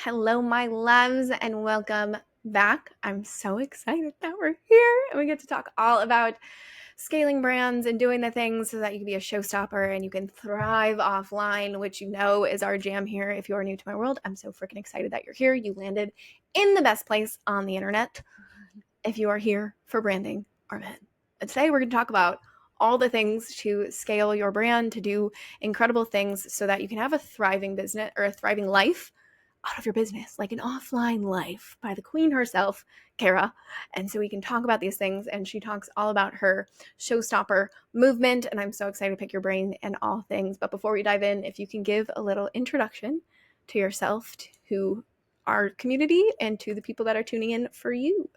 Hello, my loves, and welcome back. I'm so excited that we're here and we get to talk all about scaling brands and doing the things so that you can be a showstopper and you can thrive offline, which you know is our jam here. If you are new to my world, I'm so freaking excited that you're here. You landed in the best place on the internet if you are here for branding or men. And today we're going to talk about all the things to scale your brand, to do incredible things so that you can have a thriving business or a thriving life out of your business, like an offline life by the queen herself, Kara. And so we can talk about these things. And she talks all about her Showstopper movement. And I'm so excited to pick your brain and all things. But before we dive in, if you can give a little introduction to yourself, to our community, and to the people that are tuning in for you.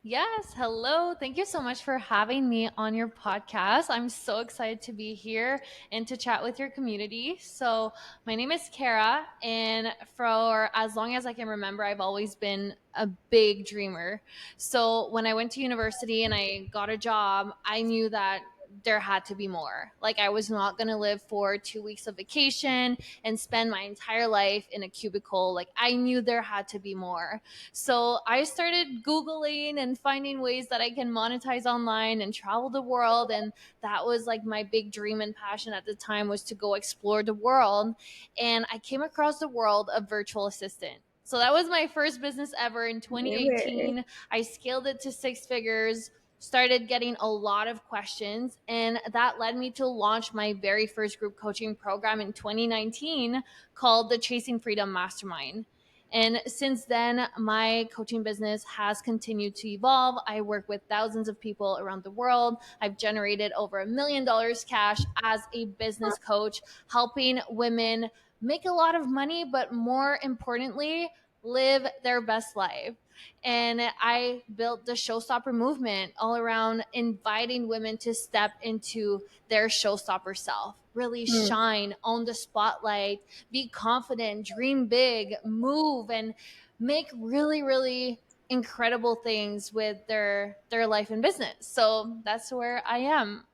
Yes, hello. Thank you so much for having me on your podcast. I'm so excited to be here and to chat with your community. So, my name is Kara, and for as long as I can remember, I've always been a big dreamer. So, when I went to university and I got a job, I knew that there had to be more. Like, I was not going to live for 2 weeks of vacation and spend my entire life in a cubicle. Like, I knew there had to be more. So I started Googling and finding ways that I can monetize online and travel the world. And that was like my big dream and passion at the time, was to go explore the world. And I came across the world of virtual assistant. So that was my first business ever in Maybe. 2018. I scaled it to 6 figures, started getting a lot of questions, and that led me to launch my very first group coaching program in 2019 called the Chasing Freedom Mastermind. And since then, my coaching business has continued to evolve. I work with thousands of people around the world. I've generated over $1 million cash as a business coach, helping women make a lot of money, but more importantly, live their best life. And I built the Showstopper movement all around inviting women to step into their showstopper self, really Hmm. shine on the spotlight, be confident, dream big, move, and make really, really incredible things with their life and business. So that's where I am.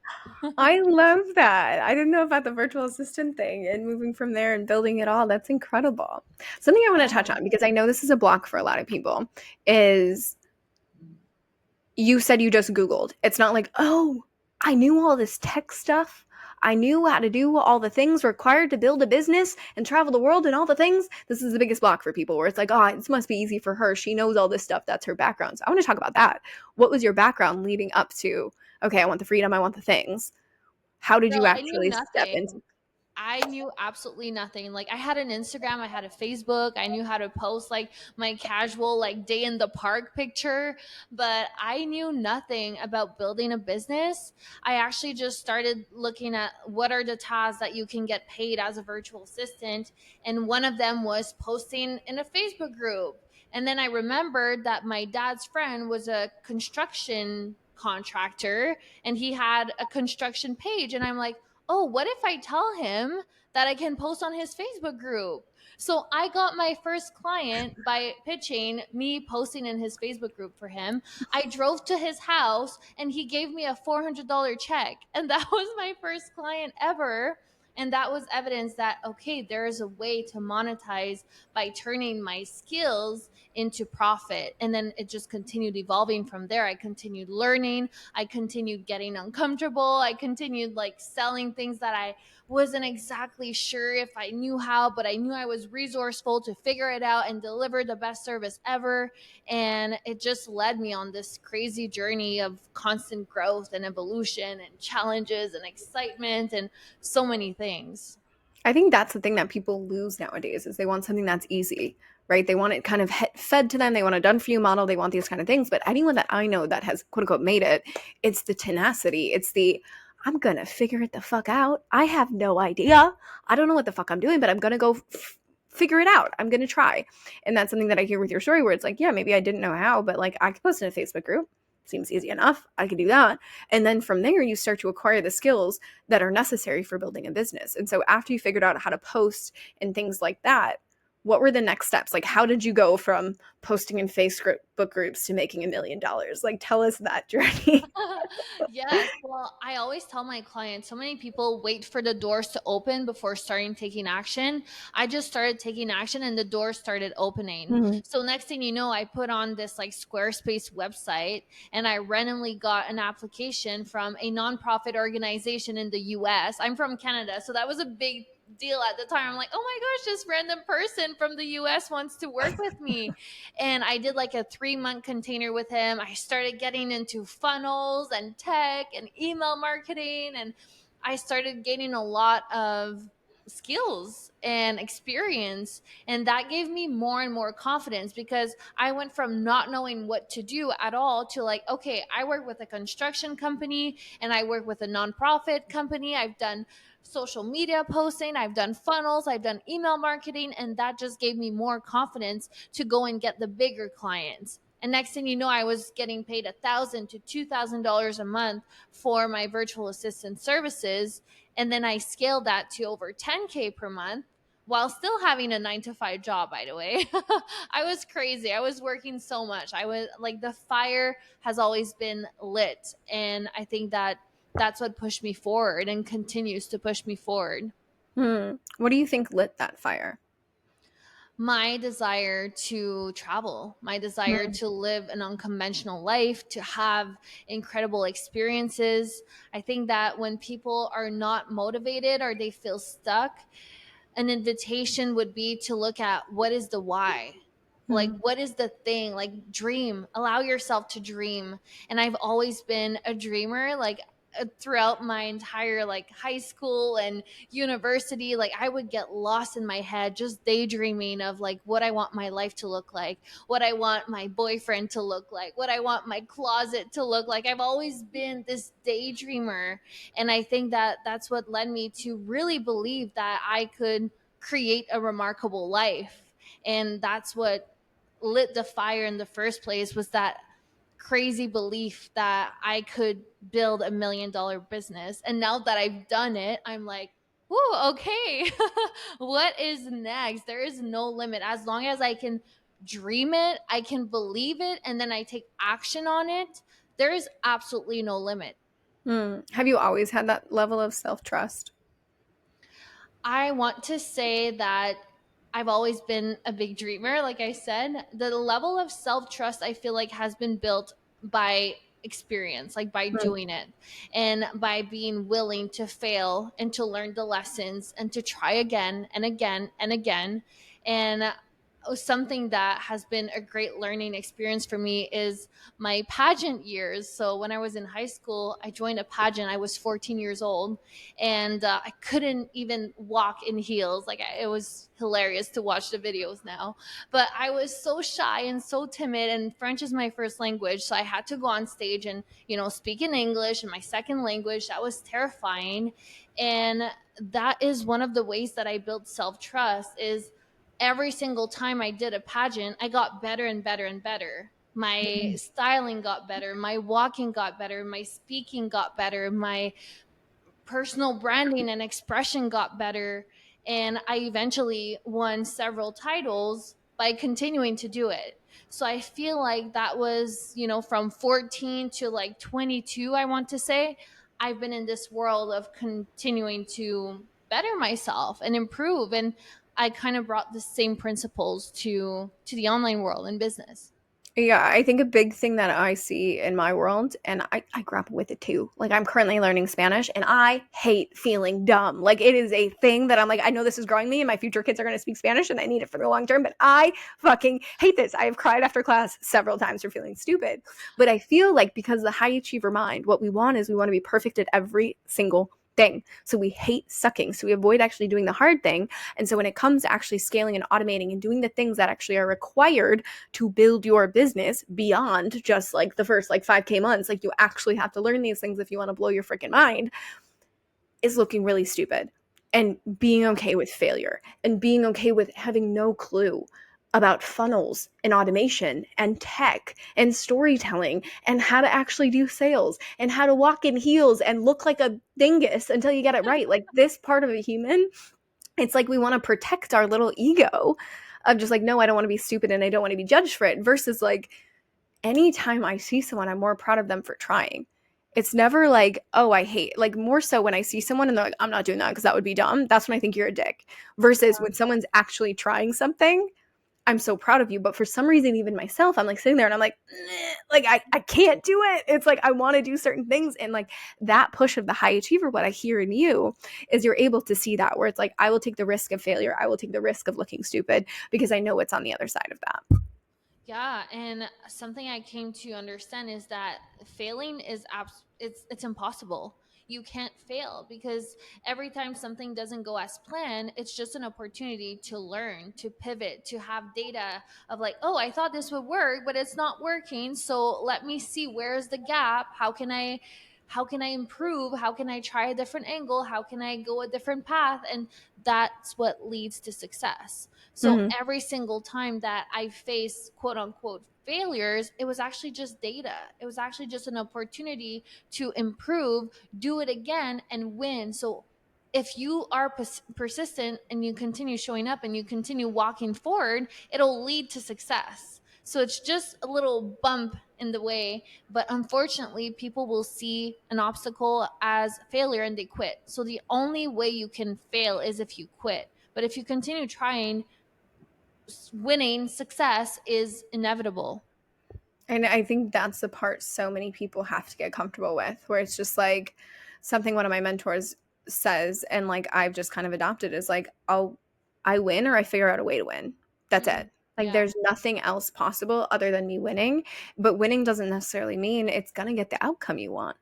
I love that. I didn't know about the virtual assistant thing and moving from there and building it all. That's incredible. Something I want to touch Yeah. on, because I know this is a block for a lot of people, is you said you just Googled. It's not like, oh, I knew all this tech stuff. I knew how to do all the things required to build a business and travel the world and all the things. This is the biggest block for people where it's like, oh, this must be easy for her. She knows all this stuff. That's her background. So I want to talk about that. What was your background leading up to, okay, I want the freedom, I want the things. How did you Girl, I knew actually step nothing. into? I knew absolutely nothing. Like, I had an Instagram, I had a Facebook, I knew how to post like my casual like day in the park picture, but I knew nothing about building a business. I actually just started looking at what are the tasks that you can get paid as a virtual assistant, and one of them was posting in a Facebook group. And then I remembered that my dad's friend was a construction contractor and he had a construction page, and I'm like, oh, what if I tell him that I can post on his Facebook group? So I got my first client by pitching me posting in his Facebook group for him. I drove to his house and he gave me a $400 check. And that was my first client ever. And that was evidence that, okay, there is a way to monetize by turning my skills into profit. And then it just continued evolving from there. I continued learning. I continued getting uncomfortable. I continued like selling things that I wasn't exactly sure if I knew how, but I knew I was resourceful to figure it out and deliver the best service ever. And it just led me on this crazy journey of constant growth and evolution and challenges and excitement and so many things. I think that's the thing that people lose nowadays is they want something that's easy, right? They want it kind of fed to them. They want a done for you model. They want these kind of things. But anyone that I know that has quote unquote made it, it's the tenacity. It's the I'm gonna figure it the fuck out. I have no idea. I don't know what the fuck I'm doing, but I'm gonna go figure it out. I'm gonna try. And that's something that I hear with your story where it's like, yeah, maybe I didn't know how, but like I could post in a Facebook group. Seems easy enough. I could do that. And then from there, you start to acquire the skills that are necessary for building a business. And so after you figured out how to post and things like that, what were the next steps? Like, how did you go from posting in Facebook groups to making $1 million? Like, tell us that journey. Yes. Well, I always tell my clients so many people wait for the doors to open before starting taking action. I just started taking action and the doors started opening. Mhm. So, next thing you know, I put on this like Squarespace website and I randomly got an application from a nonprofit organization in the US. I'm from Canada. So, that was a big deal at the time. I'm like, oh my gosh, this random person from the US wants to work with me. And I did like a 3-month container with him. I started getting into funnels and tech and email marketing, and I started gaining a lot of skills and experience, and that gave me more and more confidence because I went from not knowing what to do at all to like, okay, I work with a construction company and I work with a nonprofit company. I've done social media posting, I've done funnels, I've done email marketing, and that just gave me more confidence to go and get the bigger clients. And next thing you know, I was getting paid $1,000 to $2,000 a month for my virtual assistant services. And then I scaled that to over 10K per month while still having a 9 to 5 job, by the way. I was crazy. I was working so much. I was like, the fire has always been lit. And I think that that's what pushed me forward and continues to push me forward. What do you think lit that fire? My desire to travel, my desire Mm. to live an unconventional life, to have incredible experiences. I think that when people are not motivated or they feel stuck, an invitation would be to look at what is the why. Like, Mm. what is the thing? Like, dream, allow yourself to dream. And I've always been a dreamer. Like, throughout my entire like high school and university, like I would get lost in my head just daydreaming of like what I want my life to look like, what I want my boyfriend to look like, what I want my closet to look like. I've always been this daydreamer, and I think that that's what led me to really believe that I could create a remarkable life. And that's what lit the fire in the first place, was that crazy belief that I could build $1 million business. And now that I've done it, I'm like, whoa, okay. What is next? There is no limit. As long as I can dream it, I can believe it, and then I take action on it, there is absolutely no limit. Have you always had that level of self trust? I want to say that I've always been a big dreamer. Like I said, the level of self trust I feel like has been built by experience, like by doing it and by being willing to fail and to learn the lessons and to try again and again and again. And something that has been a great learning experience for me is my pageant years. So when I was in high school, I joined a pageant. I was 14 years old, and I couldn't even walk in heels. Like, it was hilarious to watch the videos now, but I was so shy and so timid, and French is my first language, so I had to go on stage and speak in English in my second language. That was terrifying, and that is one of the ways that I built self-trust. Is every single time I did a pageant, I got better and better and better. My styling got better, my walking got better, my speaking got better, my personal branding and expression got better, and I eventually won several titles by continuing to do it. So I feel like that was, from 14 to like 22, I want to say. I've been in this world of continuing to better myself and improve, and I kind of brought the same principles to the online world and business. Yeah, I think a big thing that I see in my world, and I grapple with it too. Like, I'm currently learning Spanish, and I hate feeling dumb. Like, it is a thing that I'm like, I know this is growing me, and my future kids are going to speak Spanish, and I need it for the long term, but I fucking hate this. I have cried after class several times for feeling stupid. But I feel like because the high achiever mind, what we want is we want to be perfect at every single thing. So we hate sucking. So we avoid actually doing the hard thing. And so when it comes to actually scaling and automating and doing the things that actually are required to build your business beyond just like the first like 5K months, like you actually have to learn these things if you want to blow your freaking mind, is looking really stupid. And being okay with failure and being okay with having no clue about funnels and automation and tech and storytelling and how to actually do sales and how to walk in heels and look like a dingus until you get it right. Like, this part of a human, it's like we want to protect our little ego of just like, no, I don't want to be stupid and I don't want to be judged for it, versus like anytime I see someone, I'm more proud of them for trying. It's never like, oh, I hate, like more so when I see someone and they're like, I'm not doing that because that would be dumb. That's when I think you're a dick. Versus when someone's actually trying something, I'm so proud of you. But for some reason, even myself, I'm like sitting there and I'm like, like I can't do it. It's like I want to do certain things. And like that push of the high achiever, what I hear in you is you're able to see that where it's like, I will take the risk of failure. I will take the risk of looking stupid because I know what's on the other side of that. Yeah, and something I came to understand is that failing is it's impossible. You can't fail because every time something doesn't go as planned, it's just an opportunity to learn, to pivot, to have data of like, oh, I thought this would work, but it's not working. So let me see where's the gap. How can I improve? How can I try a different angle? How can I go a different path? And that's what leads to success. So Mm-hmm. every single time that I faced quote unquote failures, it was actually just data. It was actually just an opportunity to improve, do it again, and win. So if you are persistent and you continue showing up and you continue walking forward, it'll lead to success. So it's just a little bump in the way, but unfortunately, people will see an obstacle as failure and they quit. So the only way you can fail is if you quit. But if you continue trying, winning success is inevitable. And I think that's the part so many people have to get comfortable with, where it's just like something one of my mentors says, and like I've just kind of adopted is like, I win or I figure out a way to win. That's Mm, it. Like yeah. there's nothing else possible other than me winning. But winning doesn't necessarily mean it's gonna get the outcome you want.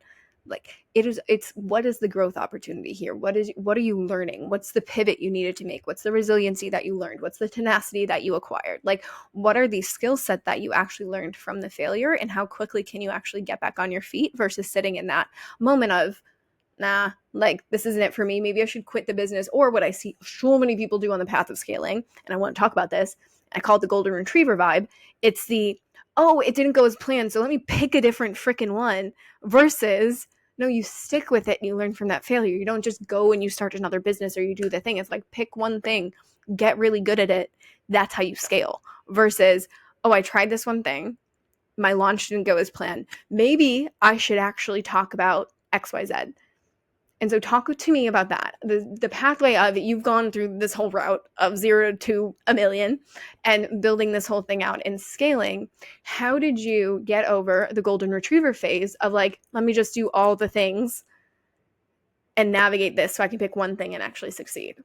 Like it's what is the growth opportunity here? What are you learning? What's the pivot you needed to make? What's the resiliency that you learned? What's the tenacity that you acquired? Like what are these skill set that you actually learned from the failure, and how quickly can you actually get back on your feet versus sitting in that moment of, nah, like this isn't it for me, maybe I should quit the business. Or what I see so many people do on the path of scaling, and I want to talk about this, I call it the golden retriever vibe. It's the, oh, it didn't go as planned, so let me pick a different freaking one, versus no, you stick with it and you learn from that failure. You don't just go and you start another business or you do the thing. It's like pick one thing, get really good at it. That's how you scale. Versus, oh, I tried this one thing, my launch didn't go as planned. Maybe I should actually talk about XYZ. And so talk to me about that. The pathway of you've gone through this whole route of 0 to 1 million and building this whole thing out and scaling. How did you get over the golden retriever phase of like, let me just do all the things and navigate this so I can pick one thing and actually succeed?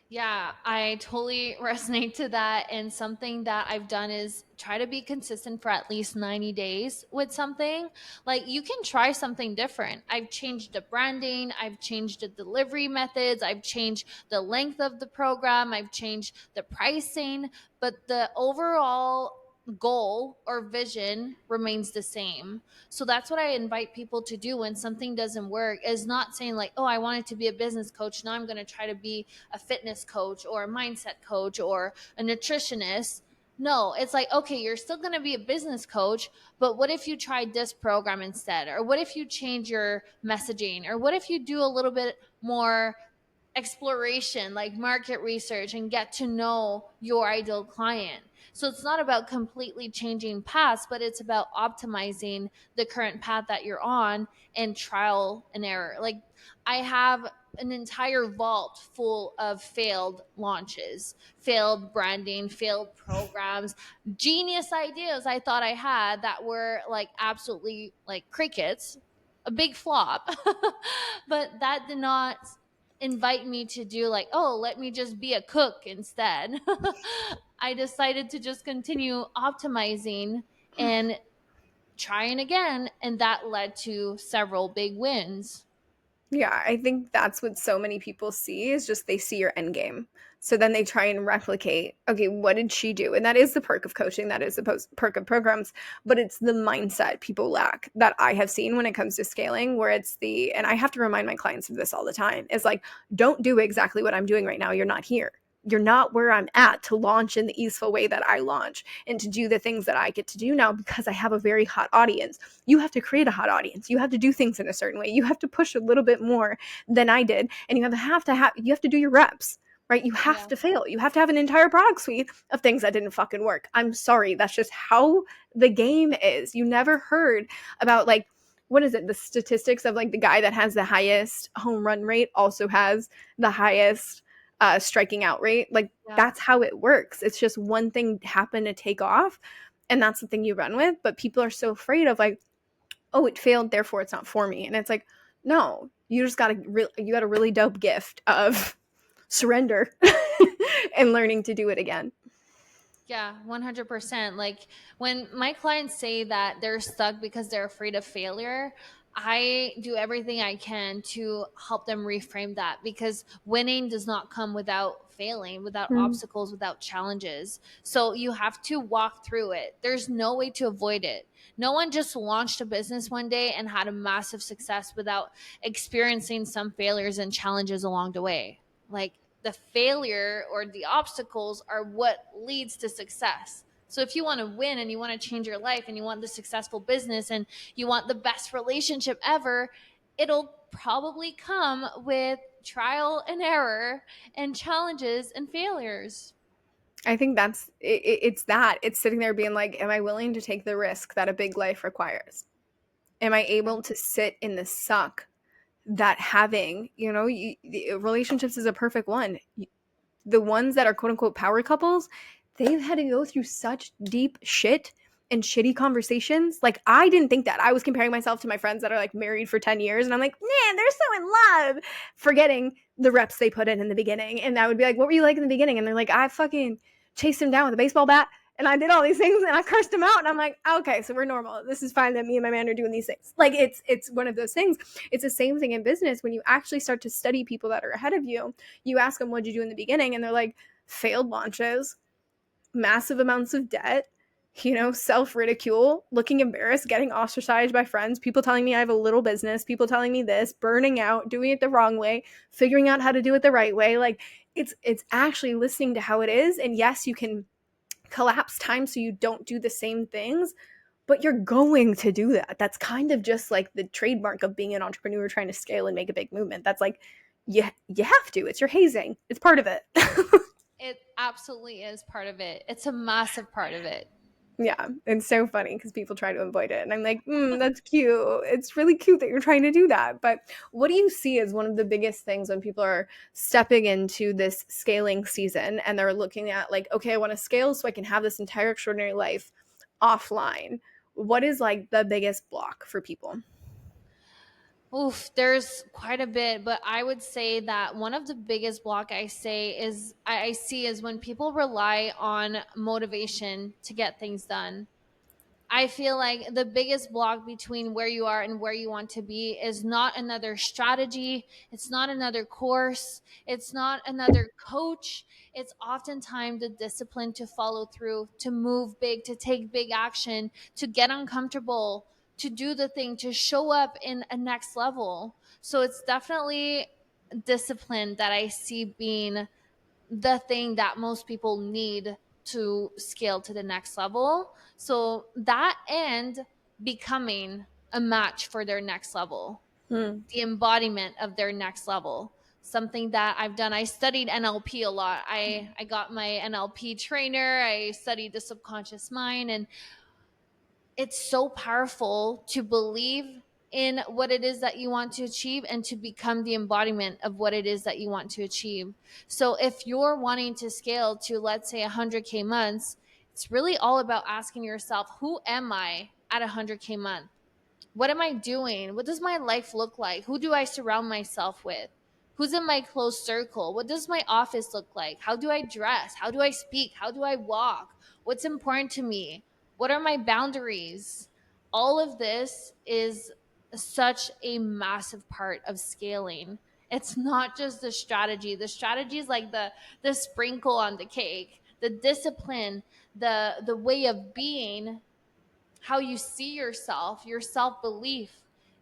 Yeah, I totally resonate to that. And something that I've done is try to be consistent for at least 90 days with something. Like you can try something different. I've changed the branding, I've changed the delivery methods, I've changed the length of the program, I've changed the pricing, but the overall goal or vision remains the same. So that's what I invite people to do when something doesn't work, is not saying like, oh, I wanted to be a business coach, now I'm going to try to be a fitness coach or a mindset coach or a nutritionist. No, it's like, okay, you're still going to be a business coach, but what if you tried this program instead? Or what if you change your messaging? Or what if you do a little bit more exploration, like market research, and get to know your ideal client? So it's not about completely changing paths, but it's about optimizing the current path that you're on and trial and error. Like I have an entire vault full of failed launches, failed branding, failed programs, genius ideas I thought I had that were like absolutely like crickets, a big flop. But that did not invite me to do like, oh, let me just be a cook instead. I decided to just continue optimizing and trying again, and that led to several big wins. Yeah, I think that's what so many people see is just they see your end game. So then they try and replicate, okay, what did she do? And that is the perk of coaching, that is the perk of programs, but it's the mindset people lack that I have seen when it comes to scaling, where it's the, and I have to remind my clients of this all the time, is like, don't do exactly what I'm doing right now. You're not here. You're not where I'm at to launch in the easeful way that I launch and to do the things that I get to do now because I have a very hot audience. You have to create a hot audience. You have to do things in a certain way. You have to push a little bit more than I did, and you have to do your reps. right? You have Yeah. to fail. You have to have an entire product suite of things that didn't fucking work. I'm sorry. That's just how the game is. You never heard about, like, what is it? The statistics of, like, the guy that has the highest home run rate also has the highest striking out rate. Like, Yeah. that's how it works. It's just one thing happened to take off, and that's the thing you run with. But people are so afraid of, like, oh, it failed, therefore it's not for me. And it's like, no, you just got you got a really dope gift of surrender and learning to do it again. Yeah, 100%. Like when my clients say that they're stuck because they're afraid of failure, I do everything I can to help them reframe that, because winning does not come without failing, without Mm. obstacles, without challenges. So you have to walk through it. There's no way to avoid it. No one just launched a business one day and had a massive success without experiencing some failures and challenges along the way. Like the failure or the obstacles are what leads to success. So if you want to win and you want to change your life and you want the successful business and you want the best relationship ever, it'll probably come with trial and error and challenges and failures. I think it's that. It's sitting there being like, am I willing to take the risk that a big life requires? Am I Yeah. able to sit in the suck that having, relationships is a perfect one. The ones that are quote unquote power couples, they've had to go through such deep shit and shitty conversations. Like, I didn't think that. I was comparing myself to my friends that are like married for 10 years, and I'm like, man, they're so in love, forgetting the reps they put in the beginning. And I would be like, what were you like in the beginning? And they're like, I fucking chased him down with a baseball bat and I did all these things and I cursed him out. And I'm like, okay, so we're normal. This is fine that me and my man are doing these things. Like, it's one of those things. It's the same thing in business. When you actually start to study people that are ahead of you, you ask them, what'd you do in the beginning? And they're like, failed launches, massive amounts of debt, self ridicule, looking embarrassed, getting ostracized by friends, people telling me I have a little business, people telling me this, burning out, doing it the wrong way, figuring out how to do it the right way. Like, it's actually listening to how it is. And yes, you can collapse time so you don't do the same things, but you're going to do that. That's kind of just like the trademark of being an entrepreneur trying to scale and make a big movement. That's like, you have to. It's your hazing. It's part of it. It absolutely is part of it. It's a massive part of it. Yeah, it's so funny because people try to avoid it. And I'm like, that's cute. It's really cute that you're trying to do that. But what do you see as one of the biggest things when people are stepping into this scaling season and they're looking at, like, okay, I want to scale so I can have this entire extraordinary life offline? What is like the biggest block for people? Oof, there's quite a bit, but I would say that one of the biggest block I see is when people rely on motivation to get things done. I feel like the biggest block between where you are and where you want to be is not another strategy. It's not another course. It's not another coach. It's oftentimes the discipline to follow through, to move big, to take big action, to get uncomfortable, to do the thing, to show up in a next level. So it's definitely discipline that I see being the thing that most people need to scale to the next level. So that and becoming a match for their next level, Hmm. the embodiment of their next level. Something that I've done. I studied NLP a lot. I got my NLP trainer. I studied the subconscious mind, and it's so powerful to believe in what it is that you want to achieve and to become the embodiment of what it is that you want to achieve. So if you're wanting to scale to, let's say, 100K months, it's really all about asking yourself, who am I at 100K month? What am I doing? What does my life look like? Who do I surround myself with? Who's in my close circle? What does my office look like? How do I dress? How do I speak? How do I walk? What's important to me? What are my boundaries? All of this is such a massive part of scaling. It's not just the strategy. The strategy is like the sprinkle on the cake. The discipline, the way of being, how you see yourself, your self belief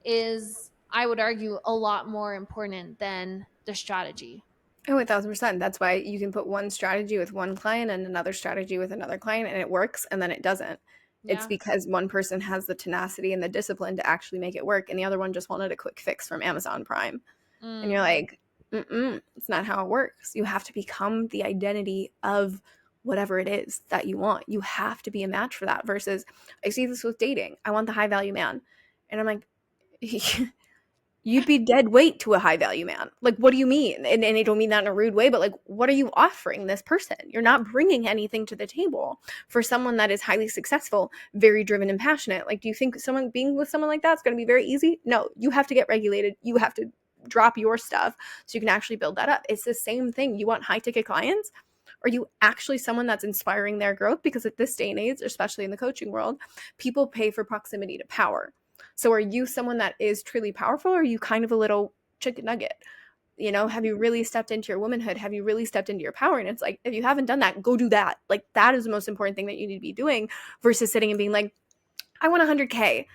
is, I would argue, a lot more important than the strategy. Oh, 1,000%. That's why you can put one strategy with one client and another strategy with another client, and it works, and then it doesn't. It's Yeah. because one person has the tenacity and the discipline to actually make it work, and the other one just wanted a quick fix from Amazon Prime. And you're Mm. like, It's not how it works. You have to become the identity of whatever it is that you want. You have to be a match for that. Versus, I see this with dating. I want the high value man. And I'm like, you'd be dead weight to a high value man. Like, what do you mean? And I don't mean that in a rude way, but like, what are you offering this person? You're not bringing anything to the table for someone that is highly successful, very driven and passionate. Like, do you think someone being with someone like that's going to be very easy? No, you have to get regulated. You have to drop your stuff so you can actually build that up. It's the same thing. You want high ticket clients? Are you actually someone that's inspiring their growth? Because at this day and age, especially in the coaching world, people pay for proximity to power. So are you someone that is truly powerful, or are you kind of a little chicken nugget? You know, have you really stepped into your womanhood? Have you really stepped into your power? And it's like, if you haven't done that, go do that. Like, that is the most important thing that you need to be doing versus sitting and being like, I want 100K,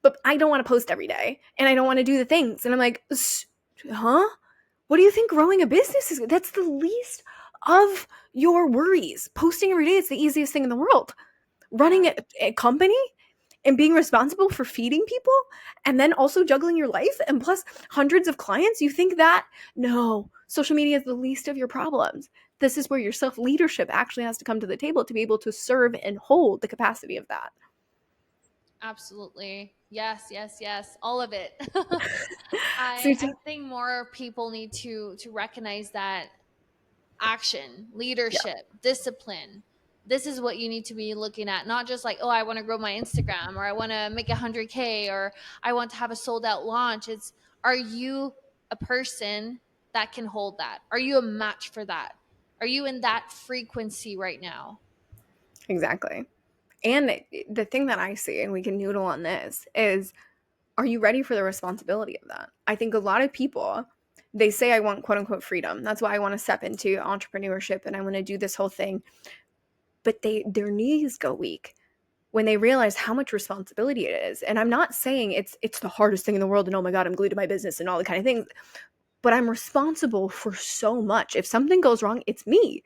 but I don't want to post every day and I don't want to do the things. And I'm like, huh? What do you think growing a business is? That's the least of your worries. Posting every day is the easiest thing in the world. Running Yeah. a company and being responsible for feeding people and then also juggling your life and plus hundreds of clients, you think that? No, social media is the least of your problems. This is where your self leadership actually has to come to the table to be able to serve and hold the capacity of that. Absolutely. Yes, yes, yes. All of it. So I think more people need to recognize that action, yeah, leadership, discipline. This is what you need to be looking at, not just like, oh, I want to grow my Instagram, or I want to make 100K, or I want to have a sold out launch. It's, are you a person that can hold that? Are you a match for that? Are you in that frequency right now? exactly. And the thing that I see, and we can noodle on this, is are you ready for the responsibility of that? I think a lot of people, they say, I want quote unquote freedom. That's why I want to step into entrepreneurship and I want to do this whole thing. But their knees go weak when they realize how much responsibility it is. And I'm not saying it's the hardest thing in the world and oh my God, I'm glued to my business and all the kind of things, but I'm responsible for so much. If something goes wrong, it's me.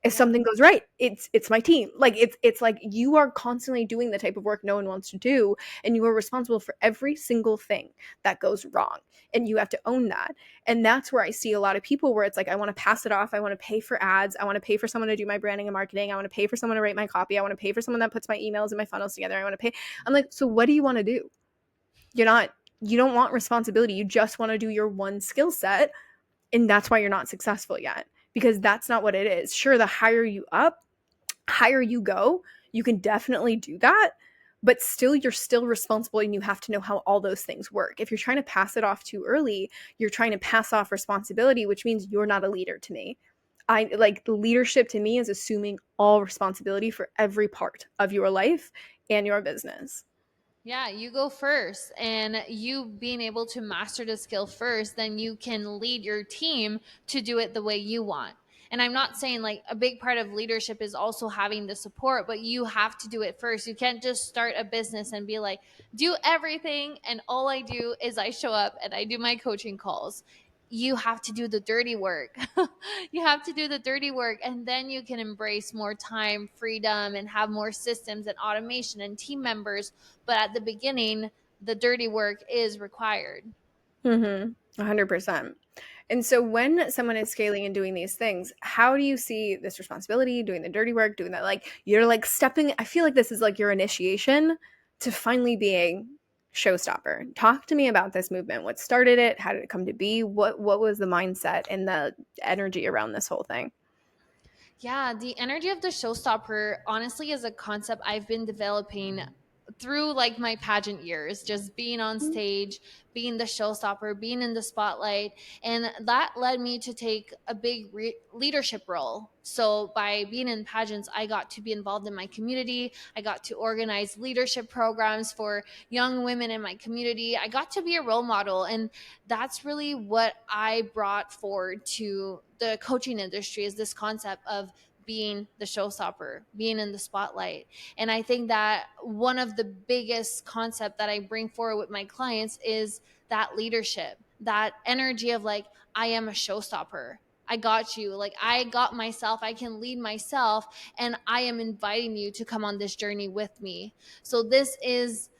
If Yeah. something goes right, it's my team. Like it's like you are constantly doing the type of work no one wants to do, and you are responsible for every single thing that goes wrong, and you have to own that. And that's where I see a lot of people where it's like, I want to pass it off, I want to pay for ads, I want to pay for someone to do my branding and marketing, I want to pay for someone to write my copy, I want to pay for someone that puts my emails and my funnels together, I want to pay. I'm like, so what do you want to do? You're not, you don't want responsibility, you just want to do your one skill set, and that's why you're not successful yet, because that's not what it is. Sure, the higher you up, higher you go, you can definitely do that, but still you're still responsible and you have to know how all those things work. If you're trying to pass it off too early, you're trying to pass off responsibility, which means you're not a leader to me. I like, the leadership to me is assuming all responsibility for every part of your life and your business. Yeah, you go first. And you being able to master the skill first, then you can lead your team to do it the way you want. And I'm not saying like a big part of leadership is also having the support, but you have to do it first. You can't just start a business and be like, do everything. And all I do is I show up and I do my coaching calls. You have to do the dirty work. You have to do the dirty work, and then you can embrace more time, freedom, and have more systems and automation and team members, but at the beginning, the dirty work is required. 100%. And so when someone is scaling and doing these things, how do you see this responsibility, doing the dirty work, doing that? Like, you're like stepping, I feel like this is like your initiation to finally being Showstopper. Talk to me about this movement. What started it? How did it come to be? What was the mindset and the energy around this whole thing? Yeah, the energy of the showstopper honestly is a concept I've been developing through like my pageant years, just being on stage, being the showstopper, being in the spotlight. And that led me to take a big leadership role. So by being in pageants, I got to be involved in my community. I got to organize leadership programs for young women in my community. I got to be a role model. And that's really what I brought forward to the coaching industry, is this concept of being the showstopper, being in the spotlight. And I think that one of the biggest concept that I bring forward with my clients is that leadership, that energy of like, I am a showstopper. I got you. Like, I got myself. I can lead myself. And I am inviting you to come on this journey with me. So this is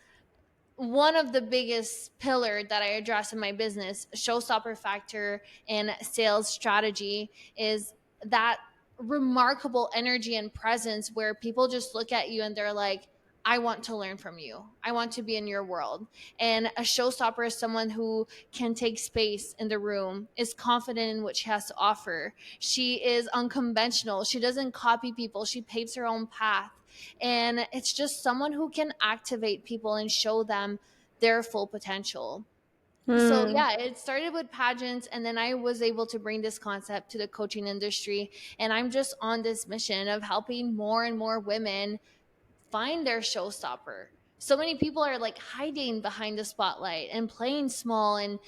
one of the biggest pillar that I address in my business, showstopper factor and sales strategy, is that remarkable energy and presence where people just look at you and they're like, I want to learn from you. I want to be in your world. And a showstopper is someone who can take space in the room, is confident in what she has to offer. She is unconventional. She doesn't copy people. She paves her own path. And it's just someone who can activate people and show them their full potential. So Hmm. yeah, it started with pageants, and then I was able to bring this concept to the coaching industry, and I'm just on this mission of helping more and more women find their showstopper. So many people are like hiding behind the spotlight and playing small, and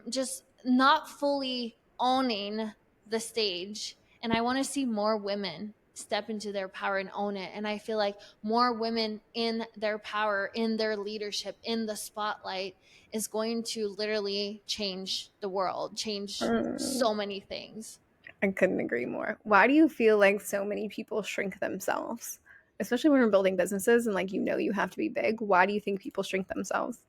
just not fully owning the stage. And I want to see more women step into their power and own it. And I feel like more women in their power, in their leadership, in the spotlight is going to literally change the world, change Hmm. so many things. I couldn't agree more. Why do you feel like so many people shrink themselves? Especially when we're building businesses and like you have to be big. Why do you think people shrink themselves?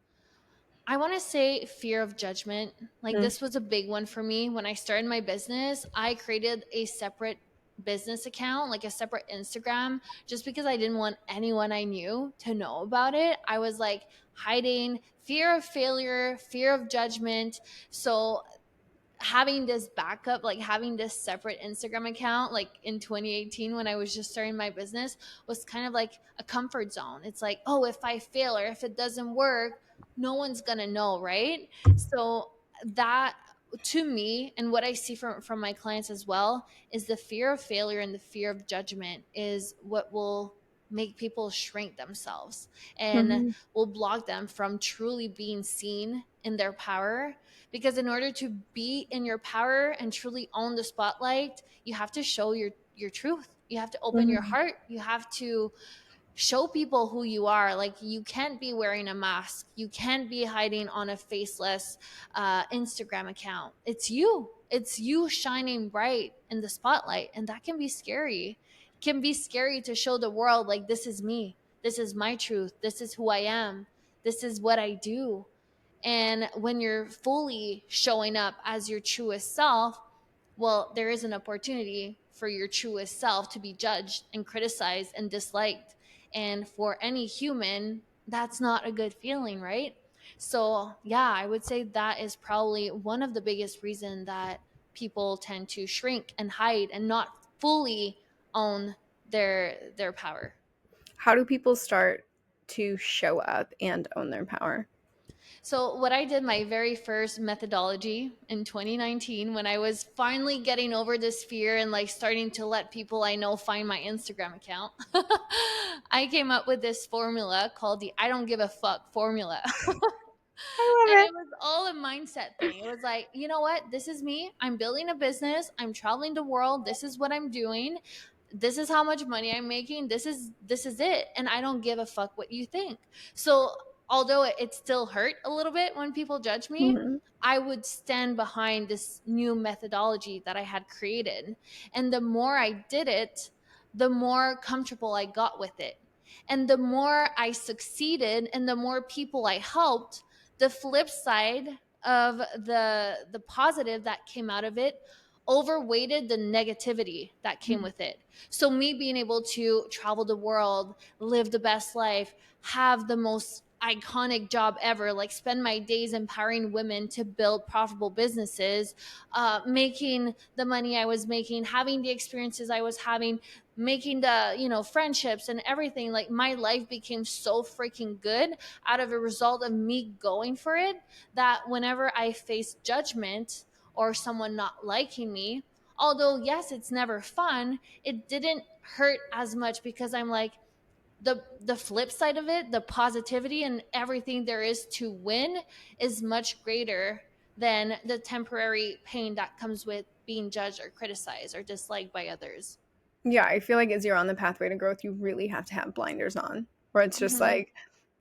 I want to say fear of judgment. Like, Mm. this was a big one for me. When I started my business, I created a separate business account, like a separate Instagram, just because I didn't want anyone I knew to know about it. I was like hiding fear of failure, fear of judgment. So having this backup, like having this separate Instagram account, like in 2018 when I was just starting my business, was kind of like a comfort zone. It's like, oh, if I fail or if it doesn't work, no one's gonna know, right? So that, to me, and what I see from my clients as well, is the fear of failure and the fear of judgment is what will make people shrink themselves and Mhm. will block them from truly being seen in their power. Because in order to be in your power and truly own the spotlight, you have to show your truth. You have to open your Mhm. heart. You have to show people who you are. Like, you can't be wearing a mask. You can't be hiding on a faceless Instagram account. It's you shining bright in the spotlight, and that can be scary. It can be scary to show the world, like, this is me, this is my truth, this is who I am, this is what I do. And when you're fully showing up as your truest self, well, there is an opportunity for your truest self to be judged and criticized and disliked. And for any human, that's not a good feeling, right? So, yeah, I would say that is probably one of the biggest reasons that people tend to shrink and hide and not fully own their power. How do people start to show up and own their power? So, what I did, my very first methodology in 2019, when I was finally getting over this fear and like starting to let people I know find my Instagram account, I came up with this formula called the I don't give a fuck formula. I And love it was all a mindset thing. It was like, you know what? This is me. I'm building a business. I'm traveling the world. This is what I'm doing. This is how much money I'm making. This is it. And I don't give a fuck what you think. So, although it still hurt a little bit when people judge it. me, Mhm. I would stand behind this new methodology that I had created. And the more I did it, the more comfortable I got with it. And the more I succeeded and the more people I helped, the flip side of the positive that came out of it overweighted the negativity that came with it. So me being able to travel the world, live the best life, have the most iconic job ever, like spend my days empowering women to build profitable businesses, making the money I was making, having the experiences I was having, making the, friendships and everything, like my life became so freaking good out of a result of me going for it, that whenever I face judgment or someone not liking me, although yes, it's never fun, it didn't hurt as much because I'm like, the flip side of it, the positivity and everything there is to win is much greater than the temporary pain that comes with being judged or criticized or disliked by others. Yeah, I feel like as you're on the pathway to growth, you really have to have blinders on, where it's just Mhm. like,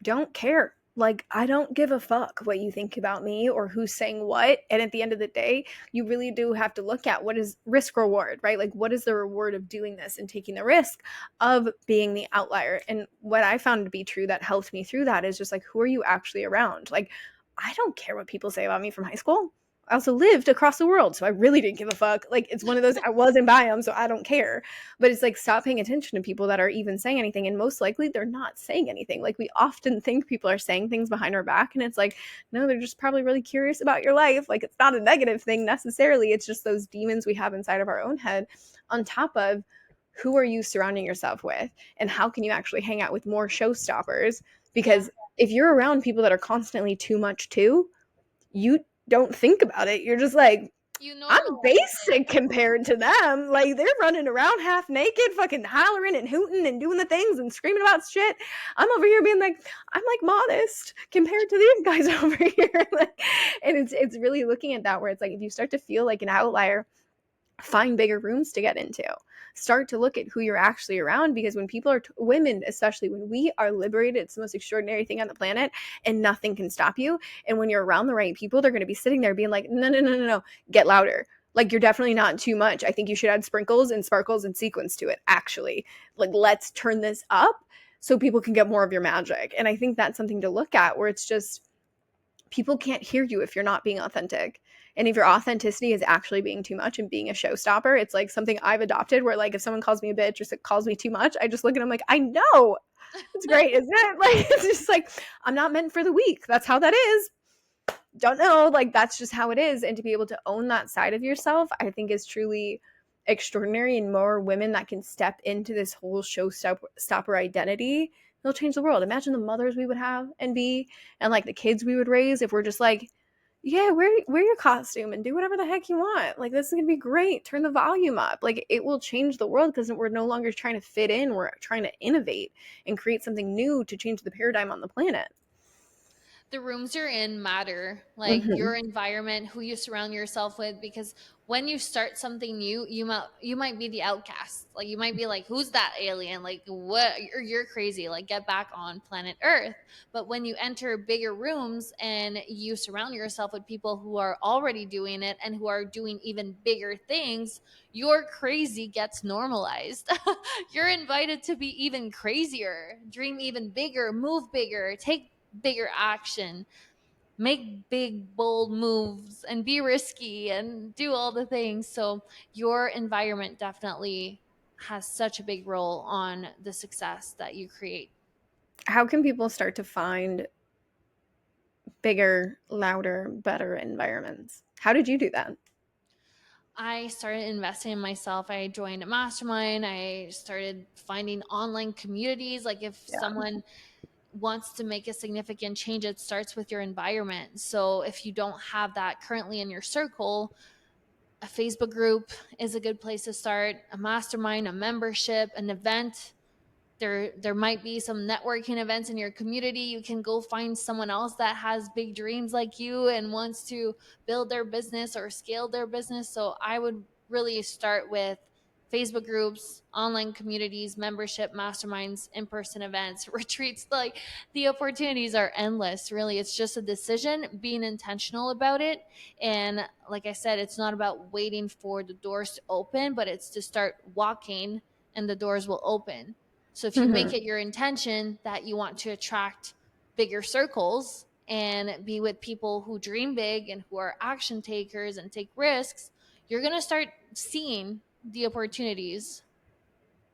don't care. like, I don't give a fuck what you think about me or who's saying what. And at the end of the day, you really do have to look at what is risk reward, right? Like, what is the reward of doing this and taking the risk of being the outlier? And what I found to be true that helped me through that is just like, who are you actually around? Like, I don't care what people say about me from high school. I also lived across the world, so I really didn't give a fuck. Like, it's one of those, I was in Biome, so I don't care. But it's like, stop paying attention to people that are even saying anything. And most likely they're not saying anything. Like, we often think people are saying things behind our back. And it's like, no, they're just probably really curious about your life. Like, it's not a negative thing necessarily. It's just those demons we have inside of our own head, on top of who are you surrounding yourself with? And how can you actually hang out with more showstoppers? Yeah. Because if you're around people that are constantly too much too, you don't think about it. You're just like, You I'm normalize basic compared to them. Like, they're running around half naked, fucking hollering and hooting and doing the things and screaming about shit. I'm over here being like, I'm like modest compared to these guys over here. Like, and it's really looking at that, where it's like, if you start to feel like an outlier, find bigger rooms to get into. Start to look at who you're actually around, because when people are women, especially when we are liberated, it's the most extraordinary thing on the planet, and nothing can stop you. And when you're around the right people, they're going to be sitting there being like, no, no, no, no, no, get louder. Like, you're definitely not too much. I think you should add sprinkles and sparkles and sequins to it, actually. Like, let's turn this up so people can get more of your magic. And I think that's something to look at, where it's just, people can't hear you if you're not being authentic. And if your authenticity is actually being too much and being a showstopper, it's like something I've adopted, where like, if someone calls me a bitch or calls me too much, I just look at them like, I know. It's great, isn't it? Like, it's just like, I'm not meant for the weak. That's how that is. Don't know. Like, that's just how it is. And to be able to own that side of yourself, I think is truly extraordinary. And more women that can step into this whole showstopper identity, they'll change the world. Imagine the mothers we would have and be, and like the kids we would raise, if we're just like, yeah, wear your costume and do whatever the heck you want. Like, this is gonna be great. Turn the volume up. Like, it will change the world, because we're no longer trying to fit in. We're trying to innovate and create something new to change the paradigm on the planet. The rooms you're in matter, like Mm-hmm. your environment, who you surround yourself with, because when you start something new, you might be the outcast. Like, you might be like, who's that alien? Like, what? You're crazy. Like, get back on planet Earth. But when you enter bigger rooms and you surround yourself with people who are already doing it and who are doing even bigger things, your crazy gets normalized. You're invited to be even crazier, dream even bigger, move bigger, take bigger action, make big, bold moves, and be risky and do all the things. So, your environment definitely has such a big role on the success that you create. How can people start to find bigger, louder, better environments? How did you do that? I started investing in myself. I joined a mastermind. I started finding online communities. Like, if Yeah. someone wants to make a significant change, it starts with your environment. So, if you don't have that currently in your circle, a Facebook group is a good place to start, a mastermind, a membership, an event. There might be some networking events in your community. You can go find someone else that has big dreams like you and wants to build their business or scale their business. So I would really start with Facebook groups, online communities, membership, masterminds, in-person events, retreats. Like, the opportunities are endless. Really, it's just a decision, being intentional about it. And like I said, it's not about waiting for the doors to open, but it's to start walking and the doors will open. So if you make Mm-hmm. it your intention that you want to attract bigger circles and be with people who dream big and who are action takers and take risks, you're going to start seeing the opportunities.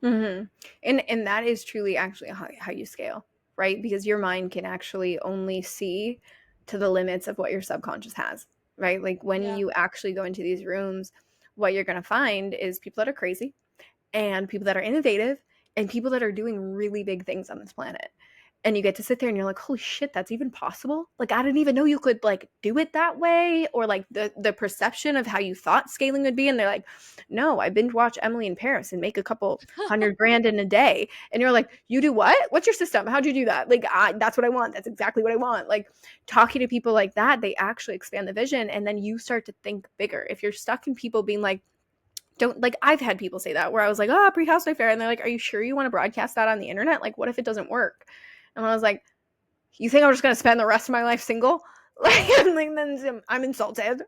Mm-hmm. And that is truly actually how you scale, right? Because your mind can actually only see to the limits of what your subconscious has, right? Like, when Yeah. you actually go into these rooms, what you're going to find is people that are crazy, and people that are innovative, and people that are doing really big things on this planet. And you get to sit there and you're like, holy shit, that's even possible. Like, I didn't even know you could like do it that way, or like the perception of how you thought scaling would be. And they're like, no, I binge watch Emily in Paris and make a couple hundred grand in a day. And you're like, you do what? What's your system? How'd you do that? Like, that's what I want. That's exactly what I want. Like, talking to people like that, they actually expand the vision, and then you start to think bigger. If you're stuck in people being like, don't, like, I've had people say that, where I was like, oh, pre-house fair, and they're like, are you sure you want to broadcast that on the internet? Like, what if it doesn't work? And I was like, You think I'm just gonna spend the rest of my life single? Like, then I'm insulted,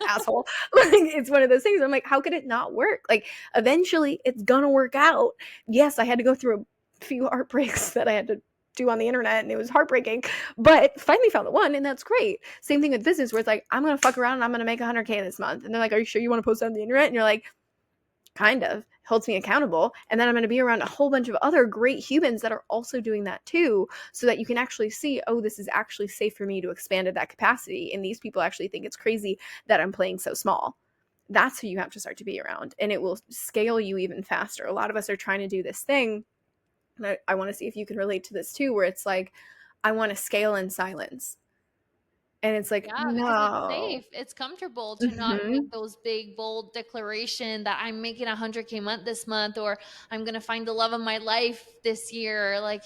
asshole. Like, it's one of those things. I'm like, how could it not work? Like, eventually, it's gonna work out. Yes, I had to go through a few heartbreaks that I had to do on the internet, and it was heartbreaking. But finally found the one, and that's great. Same thing with business, where it's like, I'm gonna fuck around and I'm gonna make 100K this month, and they're like, are you sure you want to post on the internet? And you're like, kind of holds me accountable, and then I'm going to be around a whole bunch of other great humans that are also doing that too, so that you can actually see, oh, this is actually safe for me to expand at that capacity, and these people actually think it's crazy that I'm playing so small. That's who you have to start to be around, and it will scale you even faster. A lot of us are trying to do this thing, and I want to see if you can relate to this too, where it's like, I want to scale in silence, and it's like, Yeah, because it's no. safe. It's comfortable to not make Mm-hmm. those big, bold declaration that I'm making 100K month this month, or I'm gonna find the love of my life this year. Like,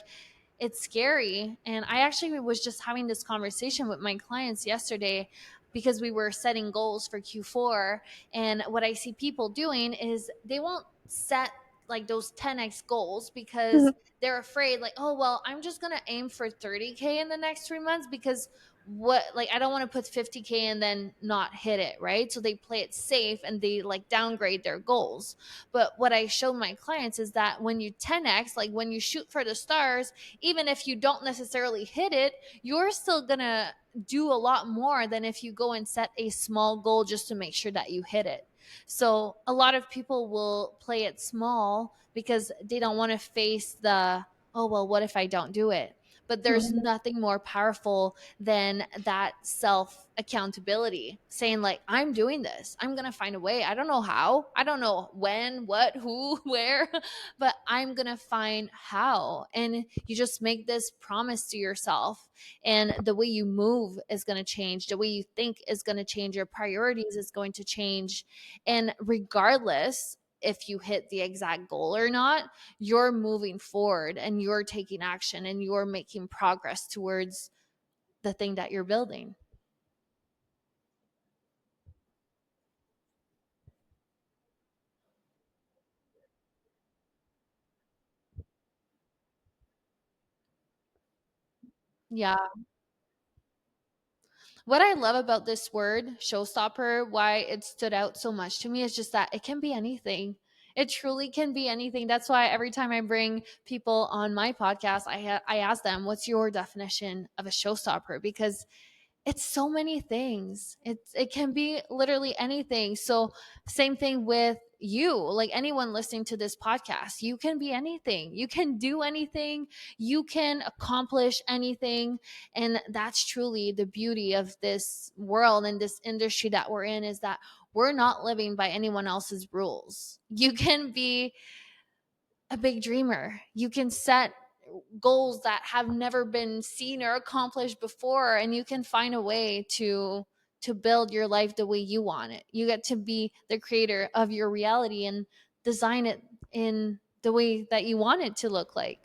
it's scary. And I actually was just having this conversation with my clients yesterday because we were setting goals for Q4. And what I see people doing is they won't set like those 10x goals because they're afraid, like, oh, well, I'm just going to aim for 30K in the next 3 months because what, like, I don't want to put 50K and then not hit it, right? So they play it safe and they like downgrade their goals. But what I show my clients is that when you 10x, like when you shoot for the stars, even if you don't necessarily hit it, you're still gonna do a lot more than if you go and set a small goal just to make sure that you hit it. So a lot of people will play it small because they don't want to face the, oh, well, what if I don't do it? But there's Mm-hmm. nothing more powerful than that self accountability, saying, like, I'm doing this. I'm going to find a way. I don't know how. I don't know when, what, who, where, but I'm going to find how. And you just make this promise to yourself. And the way you move is going to change. The way you think is going to change. Your priorities is going to change. And regardless, if you hit the exact goal or not, you're moving forward and you're taking action and you're making progress towards the thing that you're building. Yeah. What I love about this word, showstopper, why it stood out so much to me is just that it can be anything. It truly can be anything. That's why every time I bring people on my podcast, I ask them, "What's your definition of a showstopper?" Because it's so many things. It can be literally anything. So same thing with you, like anyone listening to this podcast, you can be anything, you can do anything, you can accomplish anything. And that's truly the beauty of this world and this industry that we're in, is that we're not living by anyone else's rules. You can be a big dreamer, you can set goals that have never been seen or accomplished before, and you can find a way to build your life the way you want it. You get to be the creator of your reality and design it in the way that you want it to look like.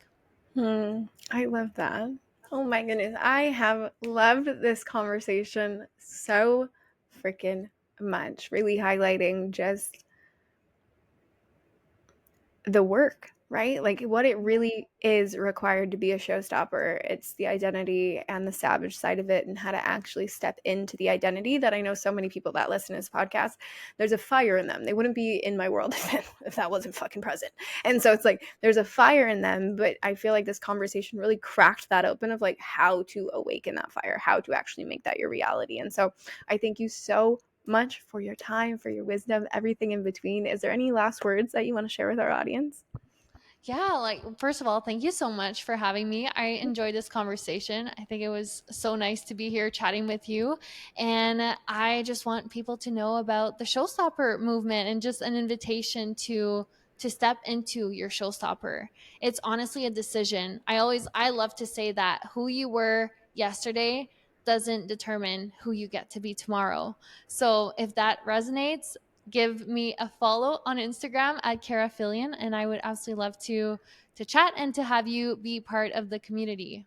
I love that. Oh my goodness. I have loved this conversation so freaking much. Really highlighting just the work, right? Like what it really is required to be a showstopper. It's the identity and the savage side of it, and how to actually step into the identity that I know so many people that listen to this podcast, there's a fire in them. They wouldn't be in my world if that wasn't fucking present. And so it's like there's a fire in them, but I feel like this conversation really cracked that open of like how to awaken that fire, how to actually make that your reality. And so I thank you so much for your time, for your wisdom, everything in between. Is there any last words that you want to share with our audience? Yeah, like, first of all, thank you so much for having me. I enjoyed this conversation. I think it was so nice to be here chatting with you. And I just want people to know about the Showstopper movement and just an invitation to step into your showstopper. It's honestly a decision. I love to say that who you were yesterday doesn't determine who you get to be tomorrow. So if that resonates, give me a follow on Instagram at Kara Fillion, and I would absolutely love to chat and to have you be part of the community.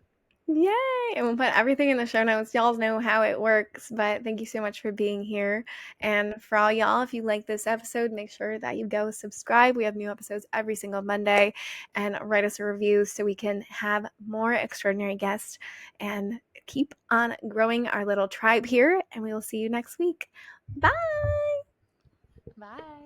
Yay! And we'll put everything in the show notes. Y'all know how it works, but thank you so much for being here. And for all y'all, if you like this episode, make sure that you go subscribe. We have new episodes every single Monday, and write us a review so we can have more extraordinary guests and keep on growing our little tribe here. And we will see you next week. Bye! Bye.